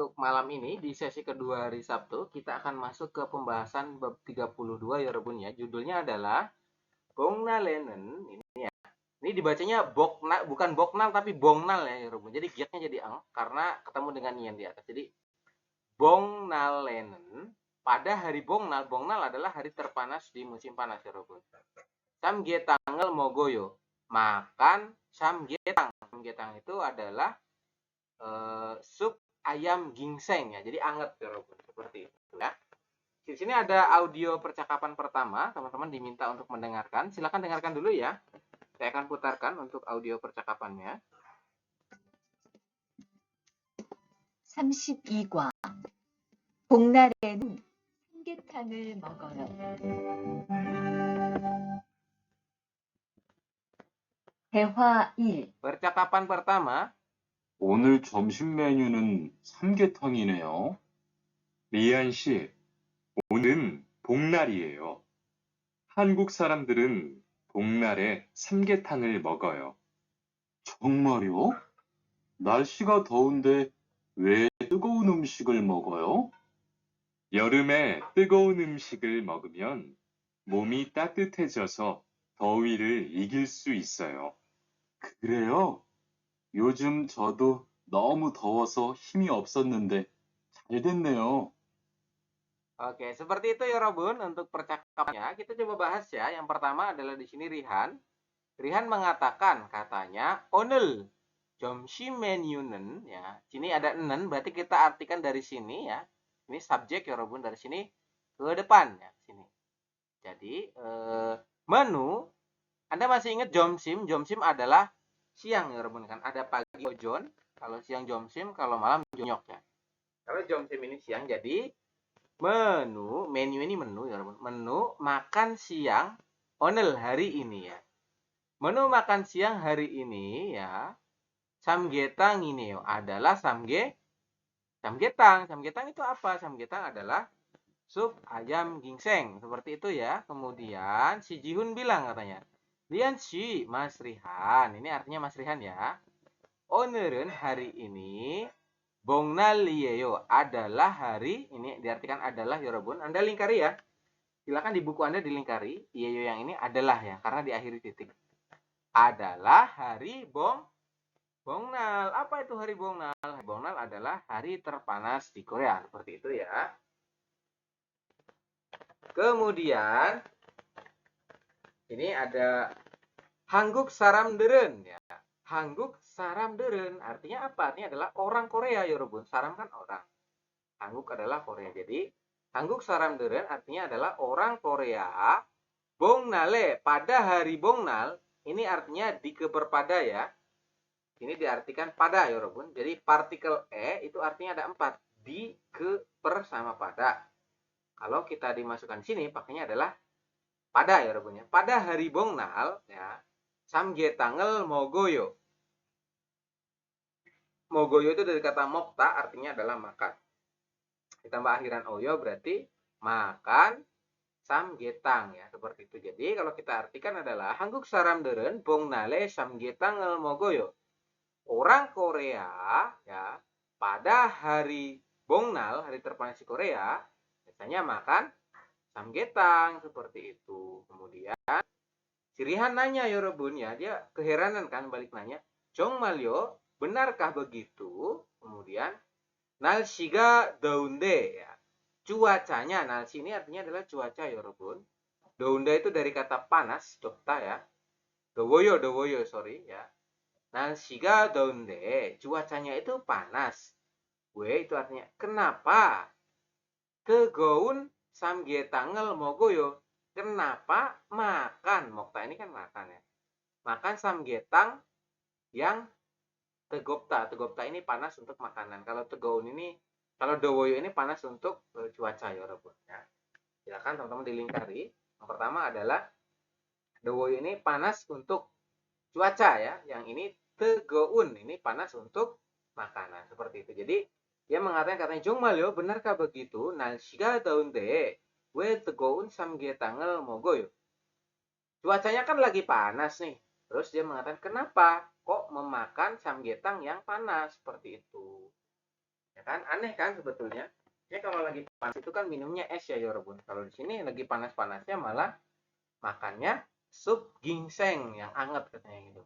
untuk malam ini di sesi kedua hari Sabtu kita akan masuk ke pembahasan bab 32 ya Rebun ya. Judulnya adalah Bongnalenen. Ini ya. Ini dibacanya Bokna, bukan Boknal tapi Bongnal ya Rebun. Jadi giatnya jadi ang karena ketemu dengan yang di atas. Jadi Bongnalenen pada hari Bongnal. Bongnal adalah hari terpanas di musim panas ya Rebun. Samgetangel mogoyo. Makan samgetang. Samgetang itu adalah sup ayam gingseng ya. Jadi anget ya Robun, seperti itu ya. Di sini ada audio percakapan pertama, teman-teman diminta untuk mendengarkan. Silakan dengarkan dulu ya. Saya akan putarkan untuk audio percakapannya. 32과 복날에는 삼계탕을 먹어요. 대화 1. Percakapan pertama, 오늘 점심 메뉴는 삼계탕이네요. 리안 씨, 오늘은 복날이에요. 한국 사람들은 복날에 삼계탕을 먹어요. 정말요? 날씨가 더운데 왜 뜨거운 음식을 먹어요? 여름에 뜨거운 음식을 먹으면 몸이 따뜻해져서 더위를 이길 수 있어요. 그래요? 요즘 저도 너무 더워서 힘이 없었는데 잘 됐네요. oke, seperti itu ya Robun untuk percakapannya. Kita coba bahas ya. Yang pertama adalah di sini Rihan. Rihan mengatakan katanya onel 점심 메뉴는 ya. Sini ada nen, berarti kita artikan dari sini ya. Ini subjek ya Robun, dari sini ke depan ya, sini. Jadi menu, Anda masih ingat jomsim? Jomsim adalah siang ya Robun kan. Ada pagi ojon, kalau siang jomsim, kalau malam jonyok ya. Kalau jomsim ini siang, jadi menu ini menu ya Robun. Menu makan siang onel hari ini ya. Menu makan siang hari ini ya. Samgetang ini adalah samgetang. Samgetang itu apa? Samgetang adalah sup ayam gingseng. Seperti itu ya. Kemudian si Jihun bilang katanya, Lian si Mas Rihan. Ini artinya Mas Rihan ya. Onerun hari ini Bongnal Lieyo adalah hari, ini diartikan adalah Yorobun. Anda lingkari ya. Silakan di buku Anda dilingkari. Lieyo yang ini adalah ya, karena diakhiri titik. Adalah hari Bongnal. Apa itu hari Bongnal? Hari Bongnal adalah hari terpanas di Korea. Seperti itu ya. Kemudian ini ada Hangguk Saramderen ya. Hangguk Saramderen artinya apa? Artinya adalah orang Korea ya Robun. Saram kan orang. Hangguk adalah Korea. Jadi Hangguk Saramderen artinya adalah orang Korea. Bongnale pada hari Bongnal ini artinya dikeberpada ya. Ini diartikan pada ya Robun. Jadi partikel e itu artinya ada 4. Di, ke, per, sama pada. Kalau kita dimasukkan sini pakainya adalah pada ya Robun ya. Pada hari Bongnal ya. Samgetangel mogoyo. Mogoyo itu dari kata mokta artinya adalah makan. Ditambah akhiran oyo berarti makan samgetang ya. Seperti itu. Jadi kalau kita artikan adalah Hangguk Saramderen Bongnale Samgetangel mogoyo. Orang Korea ya pada hari Bongnal, hari terpanas di Korea, biasanya makan samgetang seperti itu. Kemudian si Rihan nanya ya Rebun ya, dia keheranan kan balik nanya, Jongmalyo, benarkah begitu? Kemudian nalsiga daunde ya. Cuacanya, nalsi ini artinya adalah cuaca ya Rebun. Daunde itu dari kata panas, dokta ya. Dowoyo, sorry ya. 날씨가 더운데 cuacanya itu panas. 왜 itu artinya kenapa? 뜨거운 samgetang을 먹어요. Kenapa makan? Mokta ini kan makan ya. Makan samgetang yang tegopta. Tegopta ini panas untuk makanan. Kalau tegoun ini, kalau dowoyo ini panas untuk cuaca ya Robot. Ya. Silakan teman-teman dilingkari. Yang pertama adalah dowoyo ini panas untuk cuaca ya. Yang ini tegoun ini panas untuk makanan seperti itu. Jadi dia mengatakan katanya Jongmalyo, benarkah begitu? 날씨가 더운데 왜 뜨거운 삼계탕을 먹어요? Cuacanya kan lagi panas nih. Terus dia mengatakan kenapa kok memakan samgetang yang panas seperti itu. Ya kan? Aneh kan sebetulnya. Ya kalau lagi panas itu kan minumnya es ya Yorobun. Kalau di sini lagi panas-panasnya malah makannya sup ginseng yang anget katanya gitu.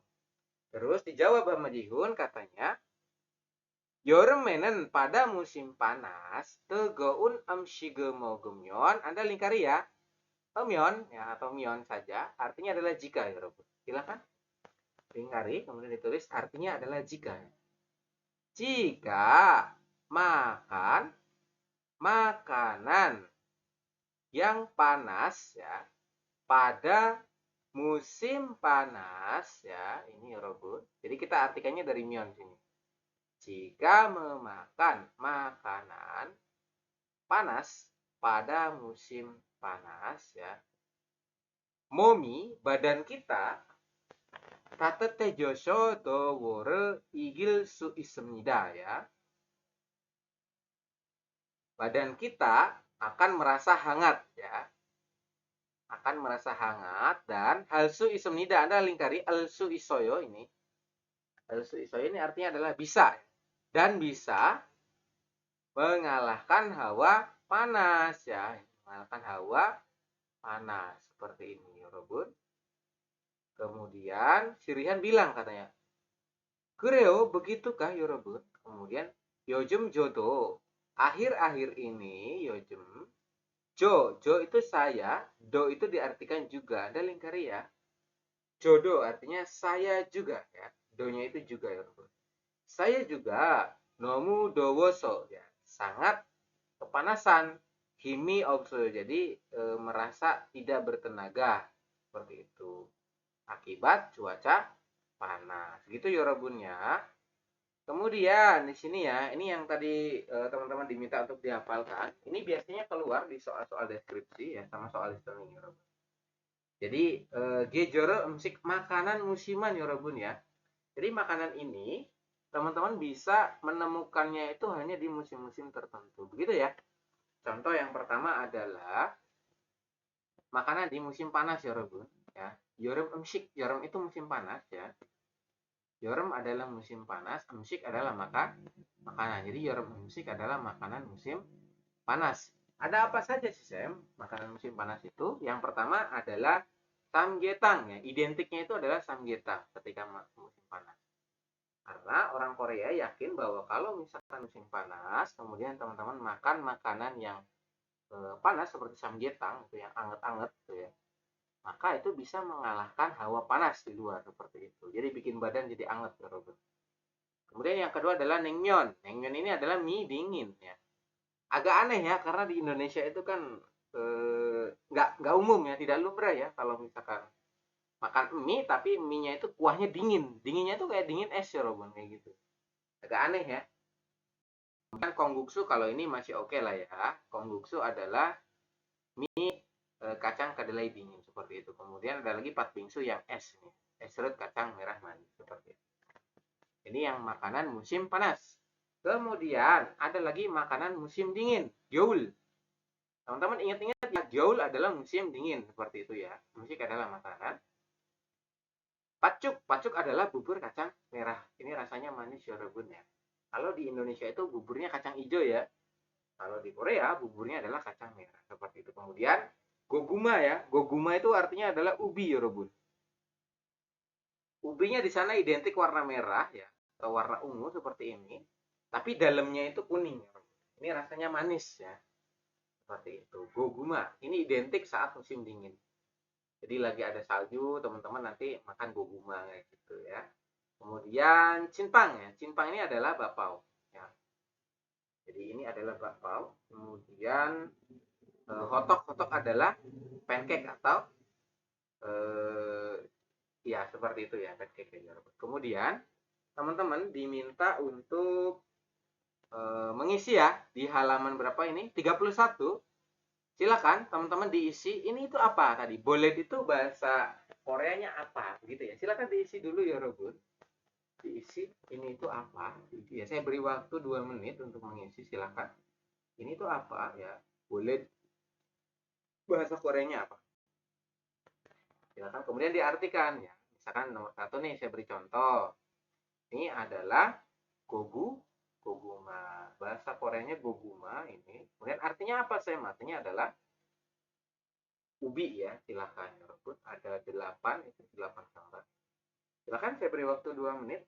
Terus dijawab sama Jihun katanya, Yoremenen pada musim panas, tegoun shigemo gemyon, Anda lingkari ya, myon ya atau myon saja, artinya adalah jika Yorobun. Silakan lingkari, kemudian ditulis artinya adalah jika. Jika makan makanan yang panas ya pada musim panas ya, ini Yorobun. Jadi kita artikannya dari myon sini. Jika memakan makanan panas pada musim panas ya, momi badan kita tatete josho do wore igil su ismida ya. Badan kita akan merasa hangat ya. Akan merasa hangat dan halsu ismida, Anda lingkari alsu isoyo ini. Alsu isoyo ini artinya adalah bisa dan bisa mengalahkan hawa panas ya, mengalahkan hawa panas seperti ini Yorobun. Kemudian Sirihan bilang katanya, Kureo begitukah Yorobun? Kemudian Yojem jodo, akhir-akhir ini Yojem jo itu saya, do itu diartikan juga, Anda lingkari ya. Jodo artinya saya juga ya, do-nya itu juga Yorobun. Saya juga nomu dowoso ya, sangat kepanasan, himi also, jadi merasa tidak bertenaga seperti itu akibat cuaca panas gitu Yorobunnya. Kemudian di sini ya, ini yang tadi teman-teman diminta untuk dihafalkan, ini biasanya keluar di soal-soal deskripsi ya sama soal listening Yorobun. Jadi gejoro musik makanan musiman Yorobun ya. Jadi makanan ini teman-teman bisa menemukannya itu hanya di musim-musim tertentu begitu ya. Contoh yang pertama adalah makanan di musim panas Yorobun ya. Yorem emsik, yorem itu musim panas ya. Yorem adalah musim panas, emsik adalah makanan. Jadi yorem emsik adalah makanan musim panas. Ada apa saja sih Sam? Makanan musim panas itu yang pertama adalah samgyetang ya. Identiknya itu adalah samgyetang ketika musim panas. Karena orang Korea yakin bahwa kalau misalkan musim panas, kemudian teman-teman makan makanan yang panas seperti samgyetang itu yang anget-anget gitu ya, maka itu bisa mengalahkan hawa panas di luar seperti itu. Jadi bikin badan jadi anget ya Robert. Kemudian yang kedua adalah naengmyeon. Naengmyeon ini adalah mie dingin ya. Agak aneh ya karena di Indonesia itu kan nggak umum ya, tidak lumrah ya kalau misalkan makan mie tapi mie-nya itu kuahnya dingin. Dinginnya itu kayak dingin es ya Robert kayak gitu. Agak aneh ya. Kemudian kongguksu kalau ini masih oke lah ya. Kongguksu adalah mie kacang kedelai dingin seperti itu. Kemudian ada lagi patbingsu yang es nih. Es serut kacang merah manis seperti itu. Ini yang makanan musim panas. Kemudian ada lagi makanan musim dingin, gyeol. Teman-teman ingat-ingat ya, gyeol adalah musim dingin seperti itu ya. Musik adalah makanan. Pacuk, pacuk adalah bubur kacang merah. Ini rasanya manis ya rebun ya. Kalau di Indonesia itu buburnya kacang hijau ya. Kalau di Korea buburnya adalah kacang merah seperti itu. Kemudian goguma ya. Goguma itu artinya adalah ubi ya rebun. Ubinya di sana identik warna merah ya atau warna ungu seperti ini. Tapi dalamnya itu kuning. Ini rasanya manis ya. Seperti itu. Goguma. Ini identik saat musim dingin. Jadi lagi ada salju, teman-teman nanti makan goguma kayak gitu ya. Kemudian cinpang ya. Cinpang ini adalah bakpao ya. Jadi ini adalah bakpao. Kemudian hotok adalah pancake atau ya seperti itu ya pancake. Kemudian teman-teman diminta untuk mengisi ya di halaman berapa ini? 31. Silakan teman-teman diisi. Ini itu apa tadi? Bolet itu bahasa Koreanya apa? Gitu ya. Silakan diisi dulu ya Robun. Diisi ini itu apa? Ya saya beri waktu 2 menit untuk mengisi. Silakan. Ini itu apa ya? Bolet bahasa Koreanya apa? Silakan kemudian diartikan ya. Misalkan nomor 1 nih saya beri contoh. Ini adalah gogu Goguma. Bahasa Koreanya goguma ini. Kemudian artinya apa, Sam? Artinya adalah ubi ya. Silahkan. Ada 8, itu 8 gambar. Silahkan saya beri waktu 2 menit.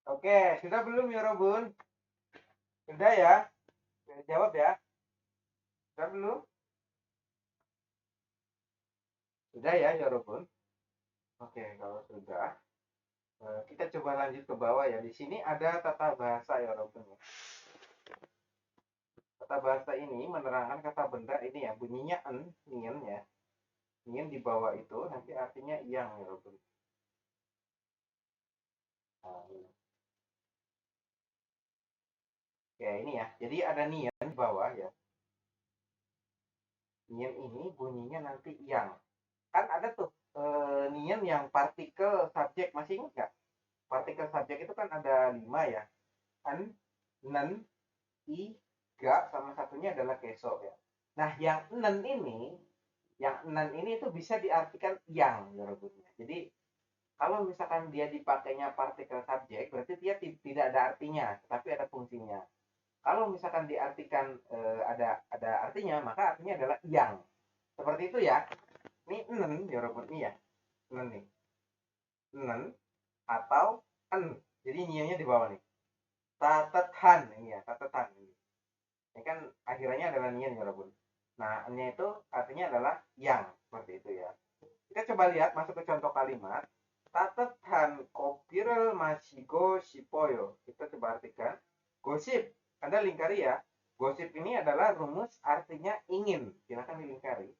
Oke, sudah belum ya Robun? Sudah ya? Jawab ya. Sudah belum? Sudah ya Robun? Oke, kalau sudah, kita coba lanjut ke bawah ya. Di sini ada tata bahasa ya Robun. Tata bahasa ini menerangkan kata benda ini ya, bunyinya en, nien ya. Nien di bawah itu nanti artinya yang ya Robun. Nah, ini. Ya ini ya, jadi ada nien di bawah ya. Nien ini bunyinya nanti yang. Kan ada tuh nien yang partikel subjek, masih ingat nggak? Partikel subjek itu kan ada 5 ya. En, nen, i, ga, sama satunya adalah keso ya. Nah, yang nen ini itu bisa diartikan yang ya Robunnya. Jadi kalau misalkan dia dipakainya partikel subjek, berarti dia tidak ada artinya, tapi ada fungsinya. Kalau misalkan diartikan ada artinya, maka artinya adalah yang. Seperti itu ya. Ini nen ya Robun, ini ya. Nen nih. Nen atau en. Jadi nyianya di bawah nih. Tatetan ini ya, tatetan ini. Ini kan akhirannya adalah nian ya Robun. Nah, nya itu artinya adalah yang, seperti itu ya. Kita coba lihat masuk ke contoh kalimat. Tatetan kopirel masigo sipoyo. Kita coba artikan. Gosip. Anda lingkari ya. Gosip ini adalah rumus artinya ingin. Silakan dilingkari.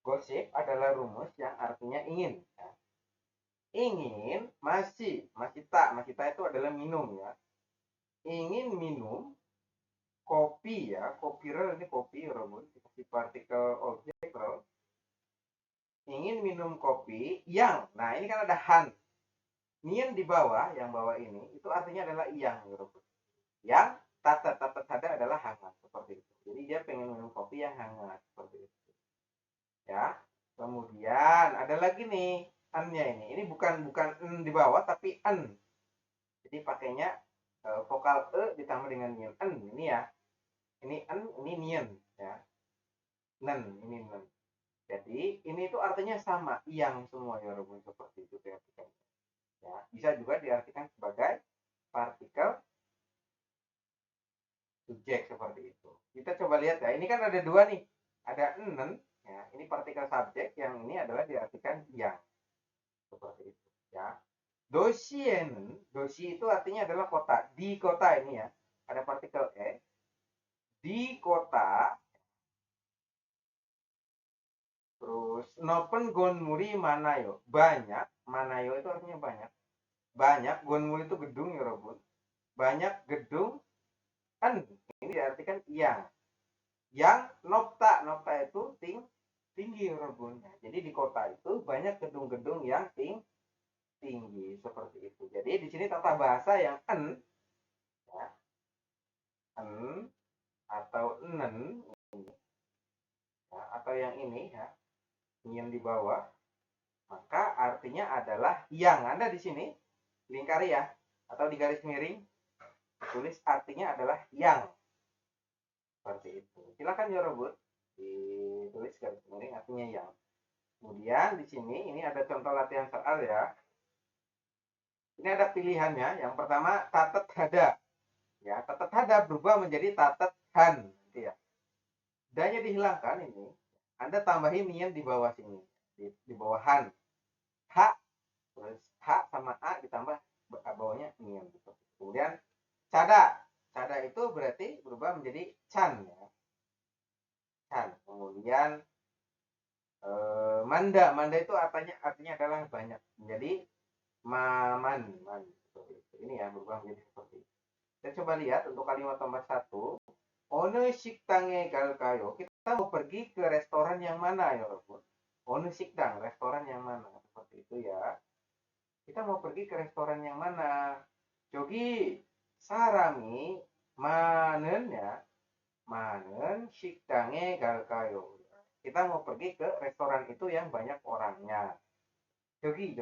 Gosip adalah rumus yang artinya ingin. Ya. Ingin masita itu adalah minum ya. Ingin minum kopi ya, kopirel ini kopi Robun, dikasih partikel objek bro. Ingin minum kopi yang, nah ini kan ada han, nien di bawah, yang bawah ini itu artinya adalah yang Robun. Yang tata ada adalah hangat, seperti itu. Jadi dia pengen minum kopi yang hangat, seperti itu ya. Kemudian ada lagi nih an-nya ini bukan en di bawah tapi en, jadi pakainya vokal e ditambah dengan nien en ini ya. Ini en, ini nien ya. Nen, ini nen. Jadi ini itu artinya sama, yang semua ya Robun, seperti itu diartikan. Ya, bisa juga diartikan sebagai partikel subjek seperti itu. Kita coba lihat ya, ini kan ada dua nih, ada enen, ya, ini partikel subjek, yang ini adalah diartikan yang, seperti itu. Ya, dosien, dosi itu artinya adalah kota, di kota ini ya, ada partikel di kota. Terus nopen gonmuri manayo, banyak, manayo itu artinya banyak, banyak, gonmuri itu gedung ya Robun, banyak gedung, kan ini diartikan yang nopta, nopta itu tinggi ya Robun. Jadi di kota itu banyak gedung-gedung yang tinggi, seperti itu. Jadi di sini tata bahasa yang ya, en atau enen, ya, atau yang ini ya, yang di bawah, maka artinya adalah yang. Anda di sini lingkari ya, atau di garis miring tulis artinya adalah yang, seperti itu. Silakan ya Robot, ditulis garis miring artinya yang. Kemudian di sini ini ada contoh latihan soal ya. Ini ada pilihannya. Yang pertama tatet hada. Ya, tatet hada berubah menjadi tatet han, gitu ya. Danya dihilangkan ini. Anda tambahin nian di bawah sini, di bawah han. H, terus H sama A ditambah bawahnya nian. Gitu. Kemudian cada, cada itu berarti berubah menjadi chan ya. Chan. Kemudian manda, manda itu artinya adalah banyak. Jadi man. Ini ya berubah menjadi seperti itu. Kita coba lihat untuk kalimat nomor 1. Ono shikdange galkayo. Kita mau pergi ke restoran yang mana ya Robun? Ono shikdang, restoran yang mana? Seperti itu ya. Kita mau pergi ke restoran yang mana? Jogi sarami manen ya. Manen shikdange galkayo. Kita mau pergi ke restoran itu yang banyak orangnya. Jogi.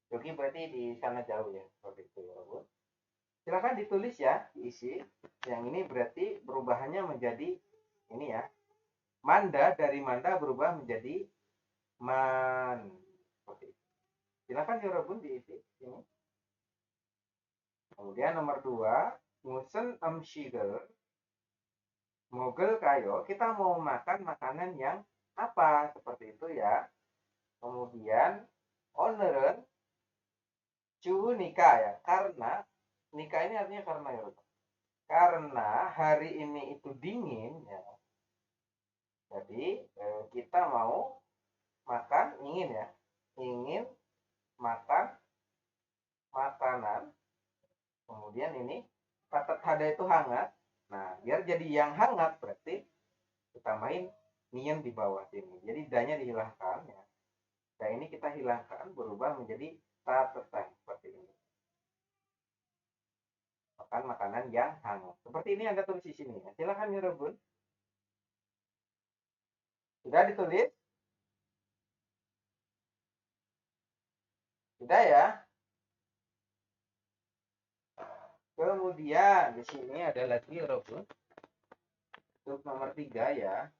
Jogi berarti di sana jauh ya. Seperti itu ya Robun. Silakan ditulis ya, diisi. Yang ini berarti perubahannya menjadi ini ya. Manda, dari manda berubah menjadi man. Seperti itu. Silakan ya Robun diisi ini. Kemudian nomor 2, musen amshigel. Mogel kayo, kita mau makan makanan yang apa? Seperti itu ya. Kemudian oneran cuhu nikah ya. Karena nikah ini artinya karena ya Robun. Karena hari ini itu dingin ya. Jadi kita mau makan, ingin makan makanan. Kemudian ini patat hada itu hangat. Nah, biar jadi yang hangat berarti ditambahin nian di bawah sini. Jadi danya dihilangkan ya. Dan ini kita hilangkan berubah menjadi tatetan seperti ini. Makan makanan yang hangat. Seperti ini Anda tulis di sini ya. Silakan ya Rebun. Sudah ditulis? Sudah ya? Kemudian di sini ada lagi Rebun. Untuk nomor 3 ya.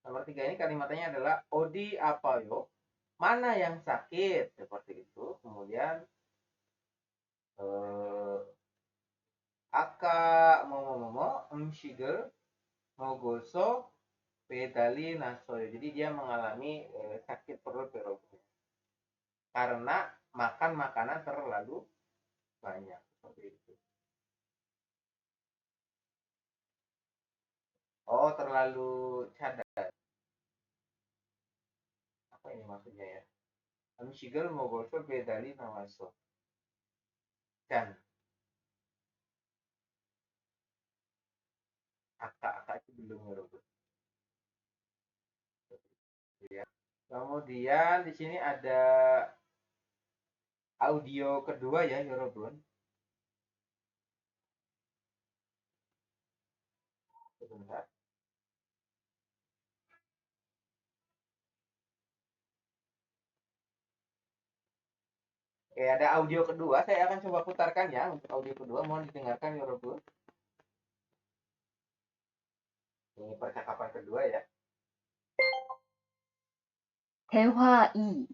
Nomor 3 ini kalimatnya adalah Odi apayo, mana yang sakit, seperti itu. Kemudian aka momo mshigel mogoso pedali nasoyo. Jadi dia mengalami sakit perut karena makan makanan terlalu banyak, seperti itu. Oh, terlalu cadar. Apa ini maksudnya ya? Mshigel mogoso pedali naso. Dan aka itu belum ngerubut. Ya. Kemudian di sini ada audio kedua ya, Yorobun. Sebentar. Oke, ada audio kedua. Saya akan coba putarkan ya untuk audio kedua. Mohon didengarkan Yorobun. Ini percakapan kedua ya. 대화 2.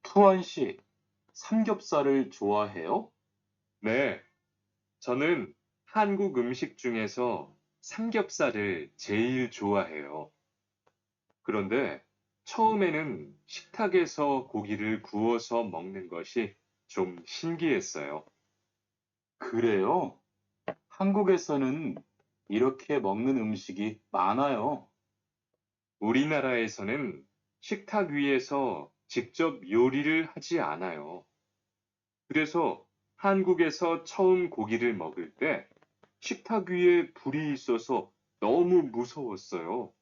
투원 씨, 삼겹살을 좋아해요? 네, 저는 한국 음식 중에서 삼겹살을 제일 좋아해요. 그런데 처음에는 식탁에서 고기를 구워서 먹는 것이 좀 신기했어요. 그래요? 한국에서는 이렇게 먹는 음식이 많아요. 우리나라에서는 식탁 위에서 직접 요리를 하지 않아요. 그래서 한국에서 처음 고기를 먹을 때 식탁 위에 불이 있어서 너무 무서웠어요.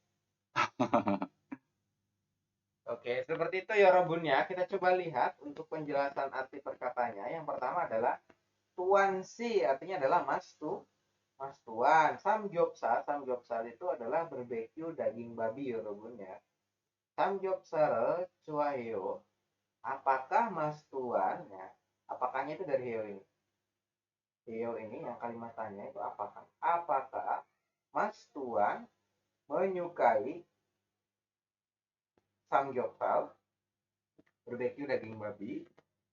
Oke, seperti itu ya Robun ya. Kita coba lihat untuk penjelasan arti perkataannya. Yang pertama adalah tuan si, artinya adalah mas tuan. Samgyeopsal itu adalah barbeque daging babi ya Robun ya. Samgyeopsal cuahyo. Apakah mas tuan ya? Apakahnya itu dari heo ini. Heo ini yang kalimat tanya itu apakah? Apakah mas tuan menyukai samgyeopsal, barbeque daging babi?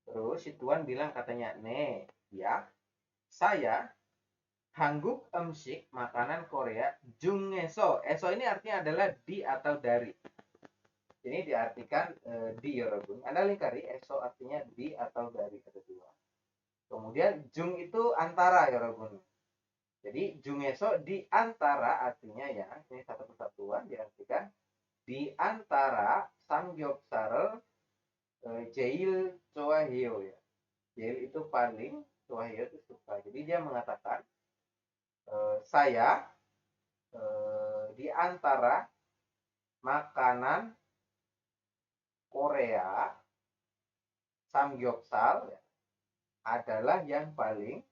Terus si tuan bilang katanya, "Ne, ya, saya Hangguk emsik makanan Korea jungeso." Eso ini artinya adalah di atau dari. Ini diartikan di ya Robun. Anda lingkari eso artinya di atau dari kedua. Kemudian jung itu antara ya Robun. Jadi jungeso di antara artinya ya, ini satu kesatuan diartikan di antara samgyeopsal jail choahyo ya. Jail itu paling, choahyo itu suka. Jadi dia mengatakan saya di antara makanan Korea samgyeopsal ya, adalah yang paling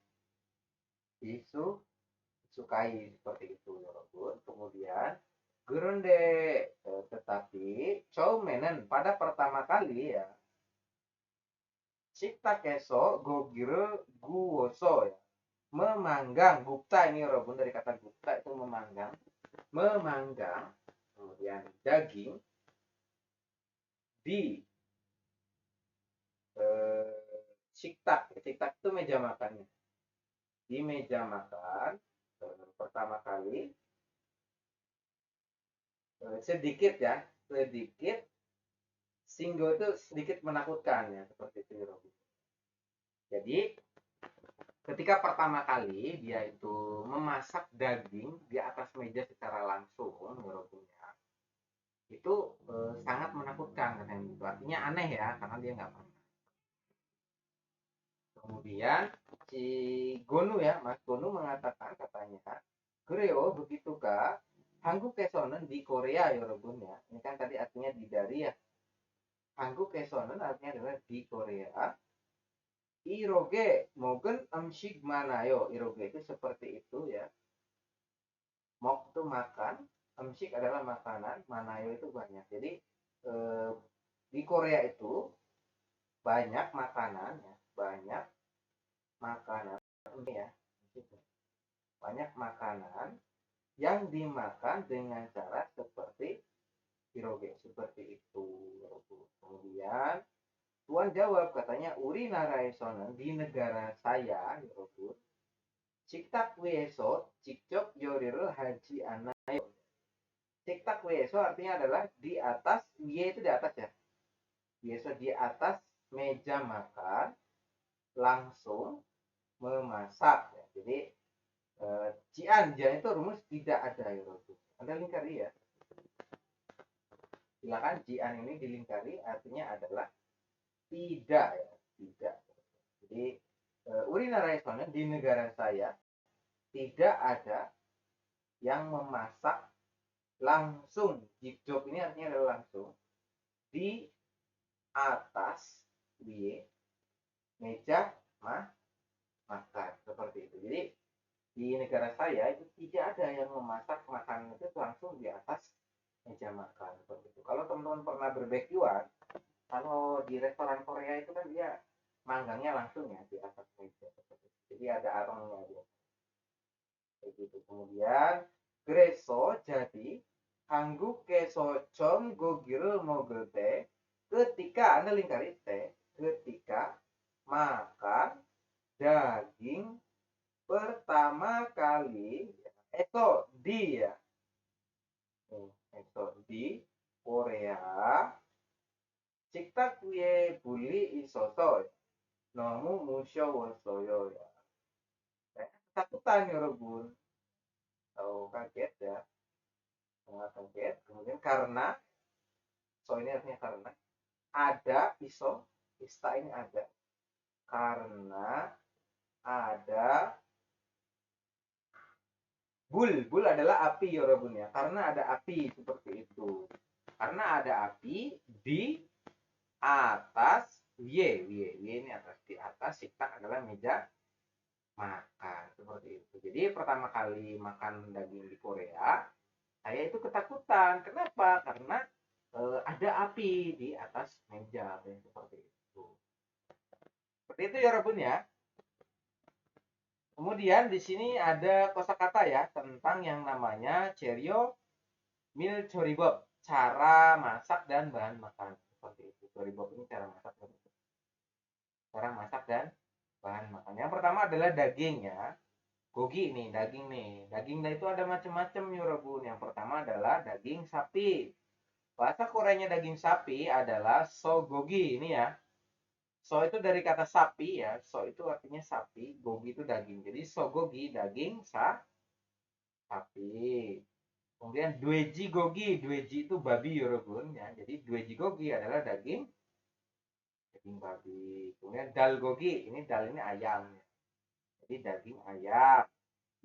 disukai seperti itu ya Robun. Kemudian gerunde tetapi choumenen pada pertama kali ya Shikta keso gogire guoso ya, memanggang. Gupta ini Robun, dari kata gupta itu memanggang. Kemudian daging di siktak itu meja makannya. Di meja makan pertama kali sedikit singgo itu sedikit menakutkan ya, seperti itu Robi. Jadi ketika pertama kali dia itu memasak daging di atas meja secara langsung Robinya, itu sangat menakutkan katanya gitu. Artinya aneh ya, karena dia nggak pernah. Kemudian si Gonu ya, Mas Gonu mengatakan katanya, Koreo begitukah Hangguk kesonen di Korea ya Robun ya. Ini kan tadi artinya di dari ya. Hangguk kesonen artinya adalah di Korea. Iroge mogen emshig manayo. Iroge itu seperti itu ya. Mok itu makan, emshig adalah makanan, manayo itu banyak. Jadi di Korea itu banyak makanan ya, banyak makanan ini ya. Banyak makanan yang dimakan dengan cara seperti hiroge, seperti itu. Kemudian Tuan jawab katanya uri naraisonen di negara saya Yorobun ciktak weso cikcok yoriru haji anayo. Ciktak weso artinya adalah di atas, ye itu di atas ya, biasa di atas meja makan langsung memasak ya. Jadi cian itu rumus tidak ada Yorobun. Anda lingkari ya, silakan jian ini dilingkari, artinya adalah tidak ya, tidak. Jadi urina restoran di negara saya tidak ada yang memasak langsung. Jikjok ini artinya adalah langsung di atas di meja makan, seperti itu. Jadi di negara saya itu tidak ada yang memasak makanan itu langsung di atas meja makan, seperti itu. Kalau teman-teman pernah barbekyuan, kalau di restoran Korea itu kan dia manggangnya langsung ya di atas meja, seperti itu. Jadi ada aromanya dia. Begitu. Kemudian Greso jadi 한국에서 점 고기를 먹을 때 ketika Anda lingkari T ketika makan daging pertama kali itu dia itu di Korea 식탁 불이 있어서 너무 무서웠어요. Saya ketakutan 여러분. Tahu kaget ya. Sangat kaget. Kemudian karena so ini artinya karena ada iso ista ini ada karena ada bul adalah api Yorobun ya karena ada api seperti itu karena ada api di atas y ini atas di atas siktak adalah meja makan seperti itu jadi pertama kali makan daging di Korea saya itu ketakutan kenapa karena ada api di atas meja seperti itu Yorobun ya. Kemudian di sini ada kosakata ya tentang yang namanya Cheerio Milchoribob, cara masak dan bahan makan. Seperti itu. Choribob ini cara masak dan bahan makan. Yang pertama adalah daging ya. Gogi nih, daging nih. Daging itu ada macam-macam Yorobun. Yang pertama adalah daging sapi. Bahasa Koreanya daging sapi adalah sogogi ini ya. So itu dari kata sapi ya. So itu artinya sapi, gogi itu daging. Jadi sogogi daging sapi. Kemudian dueji gogi, dueji itu babi Yorobun ya. Jadi dueji gogi adalah daging babi. Kemudian dal gogi, ini dal ini ayam. Jadi daging ayam.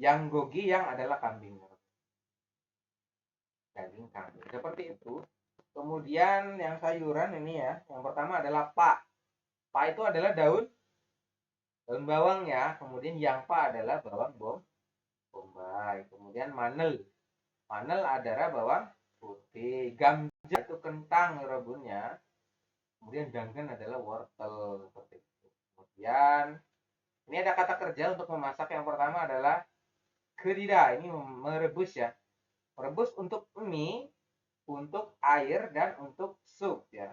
Yang gogi yang adalah kambing. Daging kambing. Seperti itu. Kemudian yang sayuran ini ya. Yang pertama adalah pak. Pak itu adalah daun bawang ya. Kemudian yang pak adalah bawang bombay. Kemudian manel. Manel adalah bawang putih. Gamja itu kentang rebunnya. Kemudian danggan adalah wortel seperti itu. Kemudian ini ada kata kerja untuk memasak. Yang pertama adalah gerida. Ini merebus ya. Merebus untuk mie, untuk air dan untuk sup ya.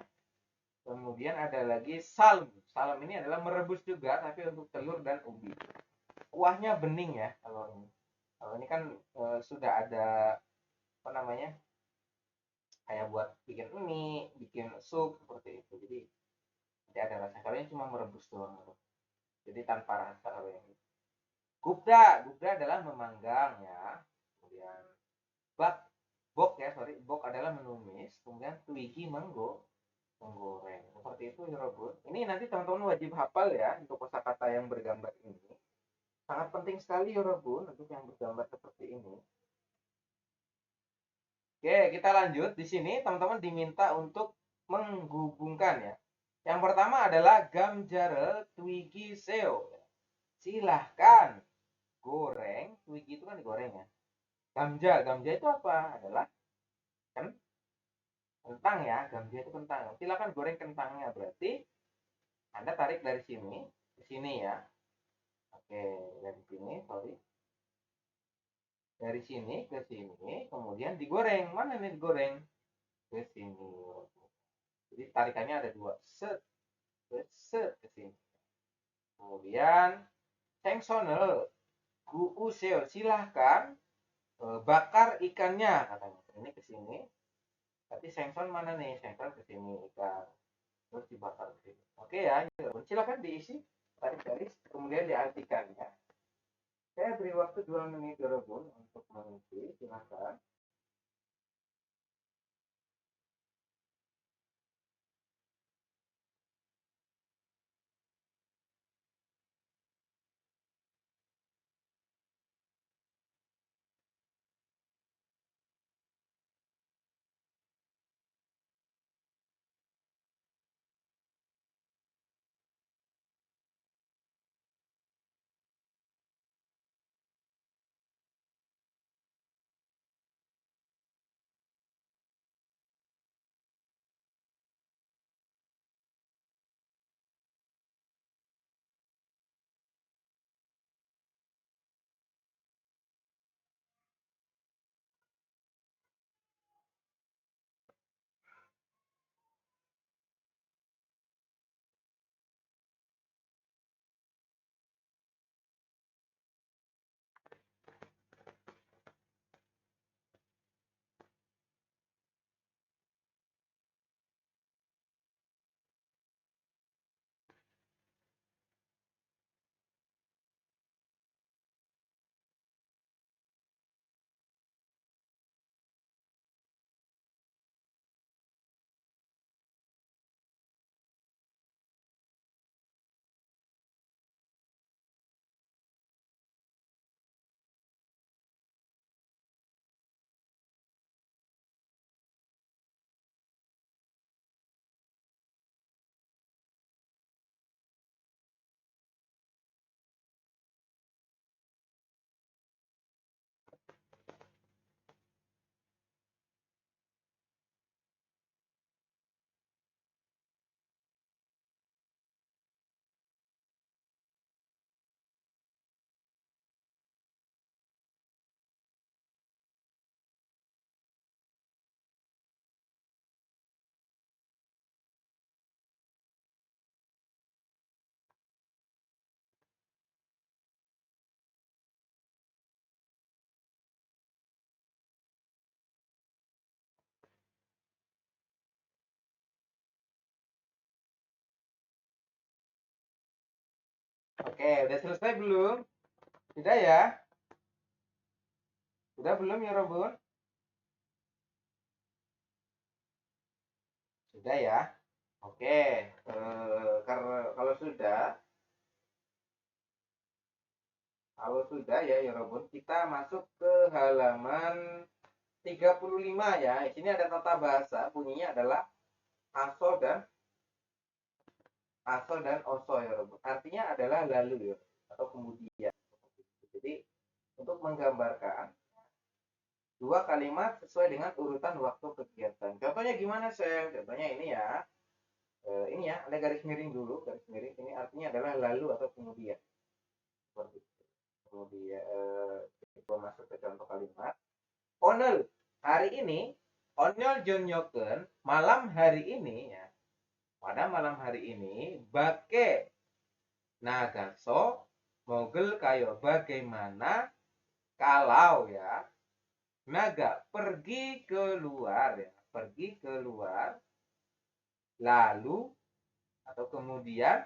Kemudian ada lagi salm. Salm ini adalah merebus juga tapi untuk telur dan ubi. Kuahnya bening ya kalau ini. Kalau ini kan sudah ada apa namanya? Kayak buat bikin mie, bikin sup seperti itu. Jadi tidak ada rasa. Kalau ini cuma merebus doang. Jadi tanpa rasa kalau ini. Gupda adalah memanggang ya. Kemudian bok adalah menumis. Kemudian twigi menggoreng. Seperti itu Yorobun. Ini nanti teman-teman wajib hafal ya untuk kosakata yang bergambar ini. Sangat penting sekali Yorobun untuk yang bergambar seperti ini. Oke, kita lanjut. Di sini teman-teman diminta untuk menghubungkan ya. Yang pertama adalah gamjare twigi seo. Silahkan goreng. Twigi itu kan digoreng ya. Gamja itu apa? Adalah kentang ya. Gamja itu kentang. Silahkan goreng kentangnya. Berarti Anda tarik dari sini ke sini ya. Oke, dari sini, sorry. Dari sini ke sini, kemudian digoreng. Mana nih digoreng? Ke sini. Jadi tarikannya ada dua. Set, set ke sini. Kemudian sengsonel guuseo silahkan bakar ikannya katanya. Ini ke sini. Tapi sengson mana nih? Sengson ke sini ikan. Terus dibakar ke sini. Oke ya, silakan diisi tarik garis kemudian diartikan ya. Saya beri waktu 2 menit Yorobun untuk mengisi. Silakan. Oke, udah selesai belum? Sudah ya? Sudah belum ya, Robun? Sudah ya? Oke, kalau sudah ya Robun, kita masuk ke halaman 35 ya. Di sini ada tata bahasa, bunyinya adalah aso dan oso ya Robun. Artinya adalah lalu ya, atau kemudian. Jadi untuk menggambarkan dua kalimat sesuai dengan urutan waktu kegiatan. Contohnya gimana, Sam? Contohnya ini ya. Ini ya, ada garis miring dulu. Garis miring ini artinya adalah lalu atau kemudian. Seperti itu. Kemudian kita masuk ke contoh kalimat. Onel hari ini, onel jonyoken malam hari ini ya. Pada malam hari ini, bake nagaso mogel kayo bagaimana kalau ya naga pergi keluar ya, pergi keluar lalu atau kemudian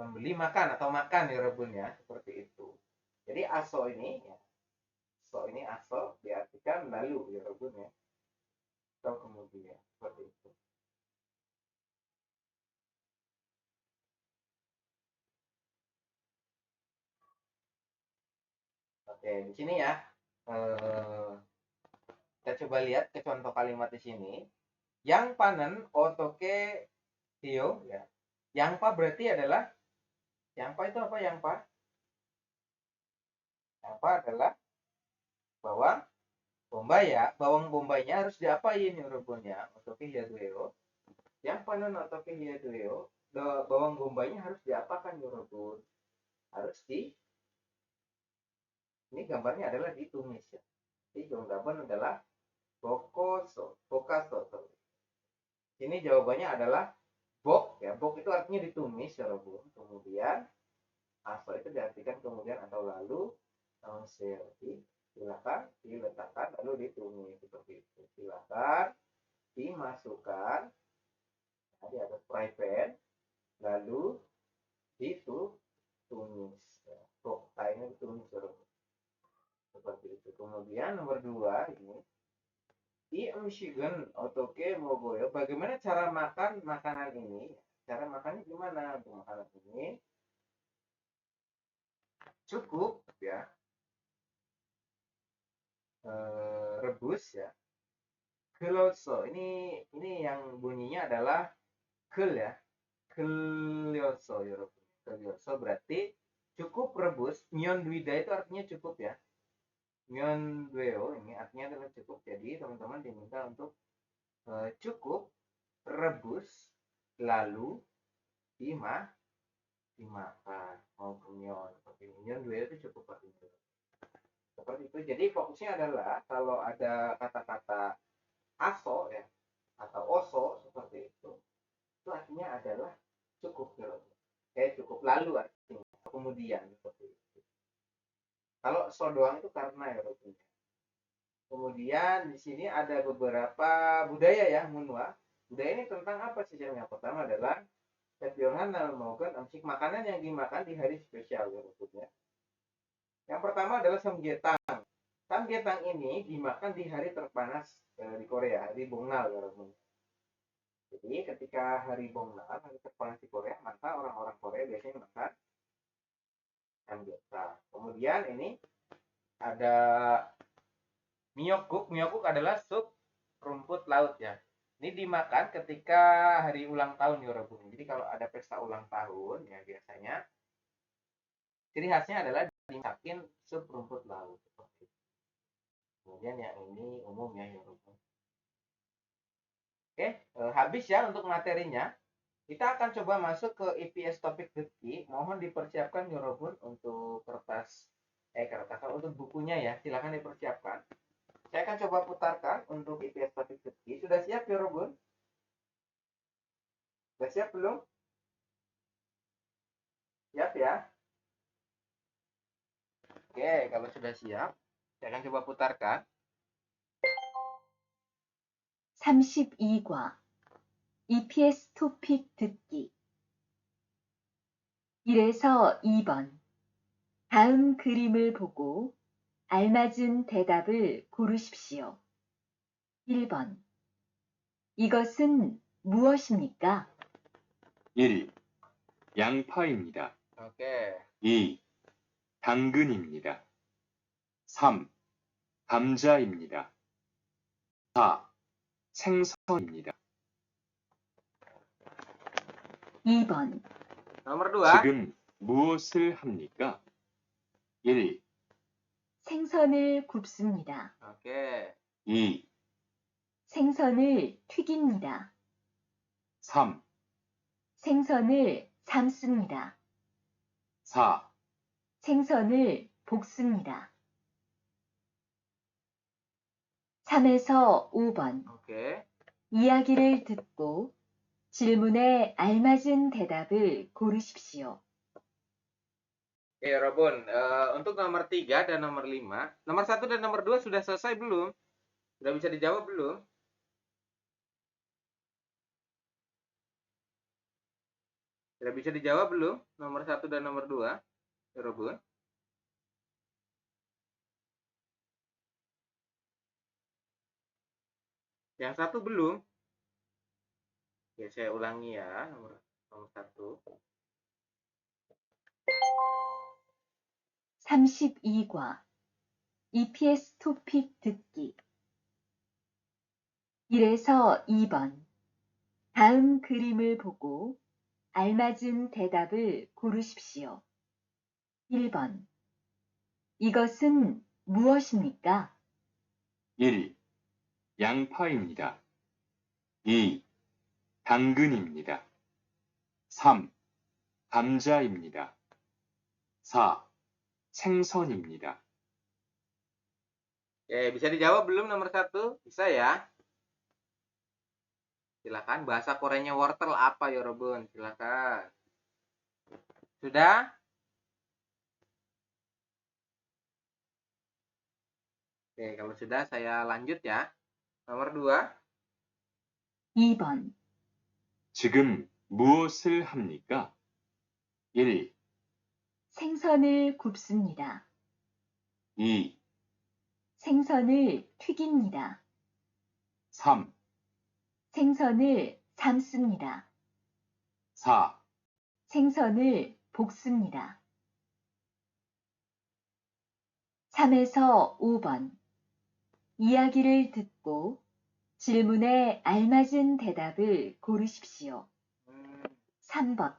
membeli makan atau makan ya Rebun ya, seperti itu. Jadi aso diartikan lalu ya Rebun ya, atau kemudian seperti itu. Oke, di sini ya. Kita coba lihat ke contoh kalimat di sini. Yang panen otoke hio ya. Yang pa berarti adalah yang pa itu apa yang pa? Yang pa adalah bawang bombay ya. Bawang bombaynya harus diapain ya Rebunnya? Otoke hio dueo. Yang panen otoke hio dueo, bawang bombaynya harus diapakan ya Rebun? Harus ini gambarnya adalah ditumis ya. Jadi jawaban adalah bokaso. Ini jawabannya adalah bok ya. Bok itu artinya ditumis ya Rebun. Kemudian aso itu diartikan kemudian atau lalu silakan diletakkan lalu ditumis seperti itu. Silakan dimasukkan di atas fry pan lalu ditumis ya. Ini ditumis ya, seperti itu. Kemudian nomor 2 ini Michigan otoke mogoyo. Bagaimana cara makan makanan ini? Cara makannya gimana untuk makanan ini? Cukup ya, rebus ya. Keloso. Ini yang bunyinya adalah kel ya. Kelioso ya. Kelioso berarti cukup rebus. Nyon duida itu artinya cukup ya. Nyon dueo ini artinya adalah cukup. Jadi teman-teman diminta untuk cukup rebus lalu dimakan maupun nyon. Seperti nyon dueo itu cukup artinya. Seperti itu. Jadi fokusnya adalah kalau ada kata-kata aso ya atau oso seperti itu artinya adalah cukup gitu. Cukup lalu artinya kemudian seperti itu. Kalau so doang itu karena ya artinya. Kemudian di sini ada beberapa budaya ya munwa. Budaya ini tentang apa sih? Yang pertama adalah Setiohan maukan amsik makanan yang dimakan di hari spesial ya maksudnya. Yang pertama adalah samgyetang. Samgyetang ini dimakan di hari terpanas di Korea, hari Bongnal ya. Jadi ketika hari Bongnal, hari terpanas di Korea, maka orang-orang Korea biasanya makan samgyetang. Kemudian ini ada miyokguk. Miyokguk adalah sup rumput laut ya. Ini dimakan ketika hari ulang tahun ya Rebun. Jadi kalau ada pesta ulang tahun ya biasanya ciri khasnya adalah dimakan sup rumput laut. Kemudian yang ini umum ya Rebun. Oke, habis ya untuk materinya. Kita akan coba masuk ke IPS topik detik. Mohon dipersiapkan Yorobun untuk untuk bukunya ya. Silakan dipersiapkan. Saya akan coba putarkan untuk IPS topik detik. Sudah siap Yorobun? Sudah siap belum? Siap ya? Oke, kalau sudah siap, saya akan coba putarkan. 32과 EPS 토픽 듣기 1에서 2번. 다음 그림을 보고 알맞은 대답을 고르십시오. 1번. 이것은 무엇입니까? 1. 양파입니다. Oke. 2. 당근입니다. 3. 감자입니다. 4. 생선입니다. 2번. Nomor 2. 지금 무엇을 합니까? 1. 생선을 굽습니다. Oke. 2. 생선을 튀깁니다. 3. 생선을 삶습니다. 4. 생선을 볶습니다. 3에서 5번. Oke. 이야기를 듣고 질문에 알맞은 대답을 고르십시오. Oke, Robun. Untuk nomor 3 dan nomor 5. Nomor 1 dan nomor 2 sudah selesai belum? Sudah bisa dijawab belum? Sudah bisa dijawab belum? Nomor 1 dan nomor 2. Ya, Robun. Yang satu belum. Ya, saya ulangi ya. Nomor 1. 32과 EPS 토픽 듣기 1에서 2번. 다음 그림을 보고 알맞은 대답을 고르십시오. 1번. 이것은 무엇입니까? 1. 양파입니다. 2. 당근입니다. 3. 감자입니다. 4. 생선입니다. Ya, bisa dijawab belum nomor 1? Bisa ya? Silakan. Bahasa Koreanya wortel apa ya, Robun? Silakan. Sudah? Oke, kalau sudah saya lanjut ya. Nomor 2. 2번. 지금 무엇을 합니까? 1. 생선을 굽습니다. 2. 생선을 튀깁니다. 3. 생선을 삶습니다. 4. 생선을 볶습니다. 3에서 5번. 이야기를 듣고 질문에 알맞은 대답을 고르십시오. 3번.